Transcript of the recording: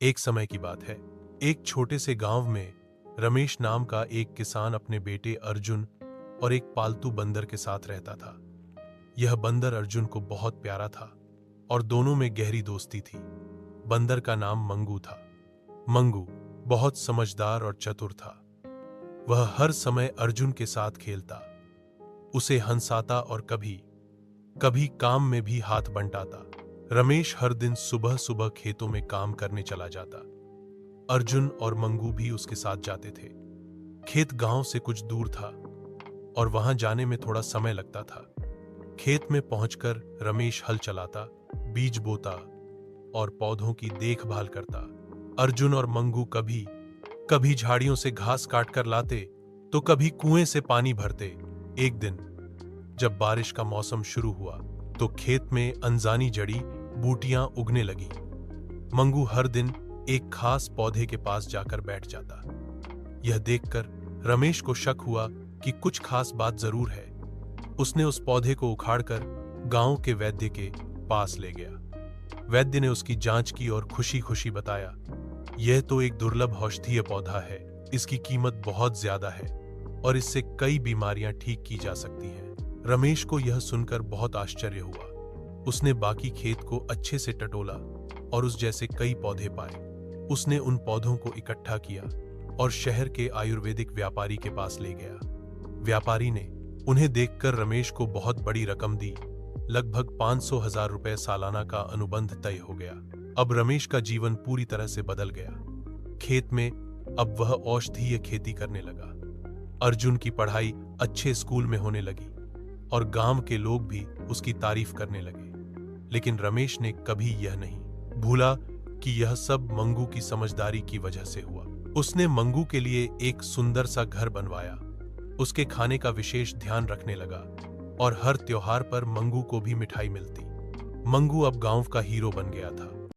एक समय की बात है। एक छोटे से गांव में रमेश नाम का एक किसान अपने बेटे अर्जुन और एक पालतू बंदर के साथ रहता था। यह बंदर अर्जुन को बहुत प्यारा था और दोनों में गहरी दोस्ती थी। बंदर का नाम मंगू था। मंगू बहुत समझदार और चतुर था। वह हर समय अर्जुन के साथ खेलता, उसे हंसाता और कभी कभी काम में भी हाथ बंटाता। रमेश हर दिन सुबह सुबह खेतों में काम करने चला जाता। अर्जुन और मंगू भी उसके साथ जाते थे। खेत गांव से कुछ दूर था और वहां जाने में थोड़ा समय लगता था। खेत में पहुंचकर रमेश हल चलाता, बीज बोता और पौधों की देखभाल करता। अर्जुन और मंगू कभी कभी झाड़ियों से घास काट कर लाते तो कभी कुएं से पानी भरते। एक दिन जब बारिश का मौसम शुरू हुआ तो खेत में अनजानी जड़ी बूटियां उगने लगी। मंगू हर दिन एक खास पौधे के पास जाकर बैठ जाता। यह देखकर रमेश को शक हुआ कि कुछ खास बात जरूर है। उसने उस पौधे को उखाड़कर गांव के वैद्य के पास ले गया। वैद्य ने उसकी जांच की और खुशी खुशी बताया, यह तो एक दुर्लभ औषधीय पौधा है। इसकी कीमत बहुत ज्यादा है और इससे कई बीमारियां ठीक की जा सकती हैं। रमेश को यह सुनकर बहुत आश्चर्य हुआ। उसने बाकी खेत को अच्छे से टटोला और उस जैसे कई पौधे पाए। उसने उन पौधों को इकट्ठा किया और शहर के आयुर्वेदिक व्यापारी के पास ले गया। व्यापारी ने उन्हें देखकर रमेश को बहुत बड़ी रकम दी। लगभग 500,000 रुपए सालाना का अनुबंध तय हो गया। अब रमेश का जीवन पूरी तरह से बदल गया। खेत में अब वह औषधीय खेती करने लगा। अर्जुन की पढ़ाई अच्छे स्कूल में होने लगी और गांव के लोग भी उसकी तारीफ करने लगे। लेकिन रमेश ने कभी यह नहीं भूला कि यह सब मंगू की समझदारी की वजह से हुआ। उसने मंगू के लिए एक सुंदर सा घर बनवाया, उसके खाने का विशेष ध्यान रखने लगा और हर त्योहार पर मंगू को भी मिठाई मिलती। मंगू अब गांव का हीरो बन गया था।